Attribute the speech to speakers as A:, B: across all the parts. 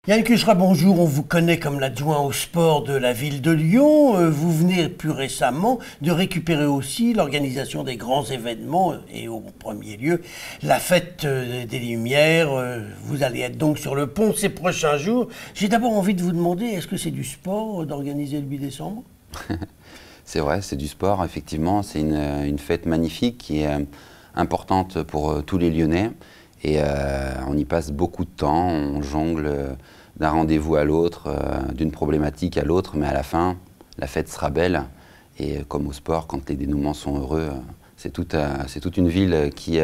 A: Yann Cuchera, bonjour, on vous connaît comme l'adjoint au sport de la ville de Lyon. Vous venez plus récemment de récupérer aussi l'organisation des grands événements et au premier lieu la fête des Lumières. Vous allez être donc sur le pont ces prochains jours. J'ai d'abord envie de vous demander, est-ce que c'est du sport d'organiser le 8 décembre?
B: C'est vrai, c'est du sport, effectivement. C'est une fête magnifique qui est importante pour tous les Lyonnais. Et on y passe beaucoup de temps, on jongle d'un rendez-vous à l'autre, d'une problématique à l'autre, mais à la fin, la fête sera belle. Et comme au sport, quand les dénouements sont heureux, c'est toute une ville qui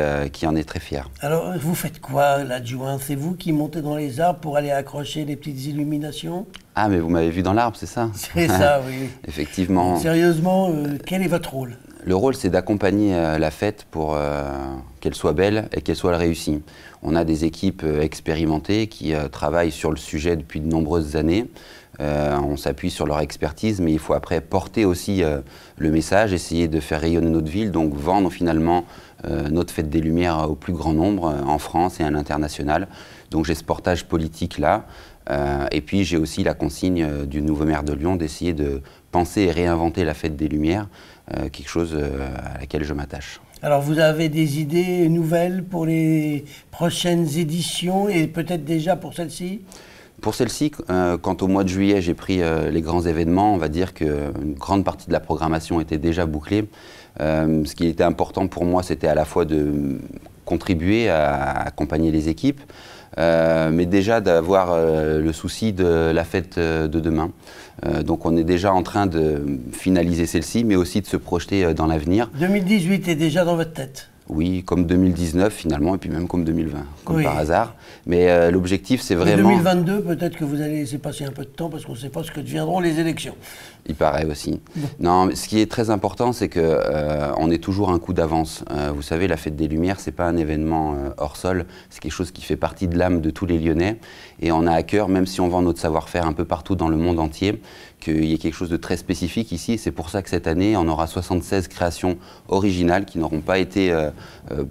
B: en est très fière.
A: Alors, vous faites quoi, l'adjoint? C'est vous qui montez dans les arbres pour aller accrocher les petites illuminations?
B: Ah, mais vous m'avez vu dans l'arbre, c'est ça?
A: C'est ça, oui.
B: Effectivement.
A: Sérieusement, quel est votre rôle?
B: Le rôle, c'est d'accompagner la fête pour qu'elle soit belle et qu'elle soit réussie. On a des équipes expérimentées qui travaillent sur le sujet depuis de nombreuses années. On s'appuie sur leur expertise, mais il faut après porter aussi le message, essayer de faire rayonner notre ville, donc vendre finalement notre fête des Lumières au plus grand nombre en France et à l'international. Donc j'ai ce portage politique-là. Et puis j'ai aussi la consigne du nouveau maire de Lyon d'essayer de penser et réinventer la fête des Lumières, quelque chose à laquelle je m'attache.
A: Alors vous avez des idées nouvelles pour les prochaines éditions et peut-être déjà pour celle-ci?
B: Pour celle-ci, quand au mois de juillet j'ai pris les grands événements, on va dire qu'une grande partie de la programmation était déjà bouclée. Ce qui était important pour moi, c'était à la fois de contribuer à accompagner les équipes, mais déjà d'avoir le souci de la fête de demain. Donc on est déjà en train de finaliser celle-ci, mais aussi de se projeter dans l'avenir.
A: 2018 est déjà dans votre tête?
B: Oui, comme 2019 finalement, et puis même comme 2020, comme par hasard. Mais l'objectif, c'est vraiment...
A: 2022, peut-être que vous allez laisser passer un peu de temps, parce qu'on ne sait pas ce que deviendront les élections.
B: Il paraît aussi. Non, mais ce qui est très important, c'est qu'on est toujours un coup d'avance. Vous savez, la fête des Lumières, c'est pas un événement hors sol, c'est quelque chose qui fait partie de l'âme de tous les Lyonnais. Et on a à cœur, même si on vend notre savoir-faire un peu partout dans le monde entier, qu'il y ait quelque chose de très spécifique ici. C'est pour ça que cette année, on aura 76 créations originales qui n'auront pas été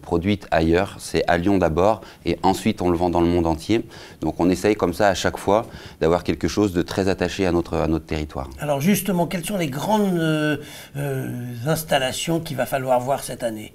B: produites ailleurs. C'est à Lyon d'abord, et ensuite on le vend dans le monde entier. Donc on essaye comme ça à chaque fois d'avoir quelque chose de très attaché à notre territoire.
A: Alors justement, quelles sont les grandes installations qu'il va falloir voir cette année?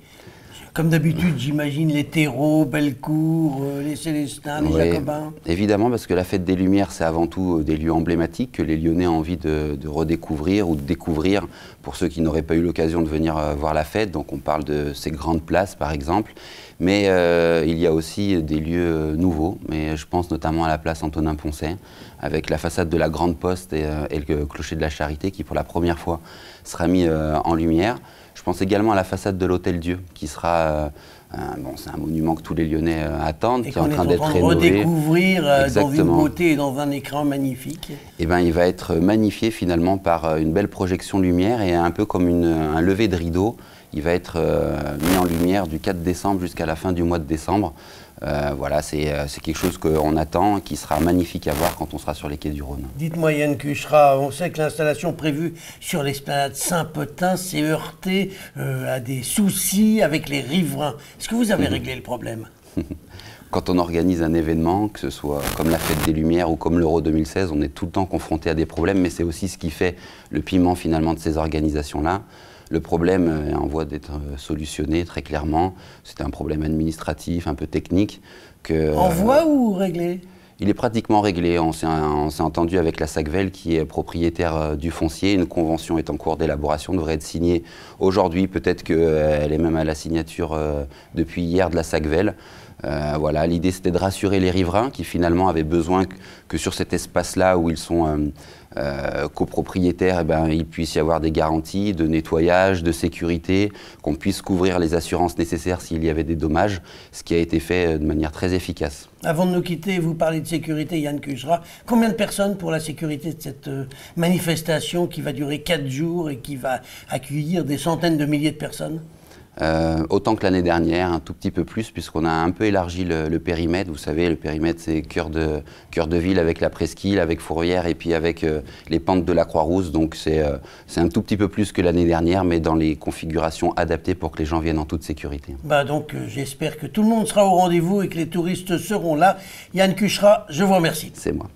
A: Comme d'habitude, j'imagine les terreaux, Bellecour, les Célestins, les Jacobins.
B: Évidemment, parce que la fête des Lumières, c'est avant tout des lieux emblématiques que les Lyonnais ont envie de redécouvrir ou de découvrir pour ceux qui n'auraient pas eu l'occasion de venir voir la fête. Donc on parle de ces grandes places, par exemple. Mais il y a aussi des lieux nouveaux. Mais je pense notamment à la place Antonin-Poncet, avec la façade de la Grande Poste et le clocher de la Charité, qui pour la première fois sera mis en lumière. Je pense également à la façade de l'Hôtel-Dieu, qui sera, c'est un monument que tous les Lyonnais attendent, qui est en train d'être rénové.
A: Redécouvrir dans une beauté et dans un écran magnifique.
B: Eh bien, il va être magnifié finalement par une belle projection lumière et un peu comme un lever de rideau. Il va être mis en lumière du 4 décembre jusqu'à la fin du mois de décembre. Voilà, c'est quelque chose qu'on attend, qui sera magnifique à voir quand on sera sur les quais du Rhône.
A: Dites-moi Yann Cuchera, on sait que l'installation prévue sur l'esplanade Saint-Potin s'est heurtée à des soucis avec les riverains. Est-ce que vous avez réglé le problème?
B: Quand on organise un événement, que ce soit comme la Fête des Lumières ou comme l'Euro 2016, on est tout le temps confronté à des problèmes, mais c'est aussi ce qui fait le piment finalement de ces organisations-là. Le problème est en voie d'être solutionné très clairement. C'était un problème administratif, un peu technique.
A: En voie ou réglé?
B: Il est pratiquement réglé. On s'est entendu avec la SACVEL qui est propriétaire du foncier. Une convention est en cours d'élaboration, devrait être signée aujourd'hui. Peut-être qu'elle est même à la signature depuis hier de la SACVEL. Voilà, l'idée c'était de rassurer les riverains qui finalement avaient besoin que sur cet espace-là où ils sont copropriétaires, il puisse y avoir des garanties de nettoyage, de sécurité, qu'on puisse couvrir les assurances nécessaires s'il y avait des dommages, ce qui a été fait de manière très efficace.
A: Avant de nous quitter, vous parlez de sécurité, Yann Cuchera. Combien de personnes pour la sécurité de cette manifestation qui va durer 4 jours et qui va accueillir des centaines de milliers de personnes?
B: Autant que l'année dernière, un tout petit peu plus, puisqu'on a un peu élargi le périmètre. Vous savez, le périmètre, c'est cœur de ville avec la presqu'île, avec Fourvière et puis avec les pentes de la Croix-Rousse. Donc c'est un tout petit peu plus que l'année dernière, mais dans les configurations adaptées pour que les gens viennent en toute sécurité.
A: Donc j'espère que tout le monde sera au rendez-vous et que les touristes seront là. Yann Cuchera, je vous remercie.
B: C'est moi.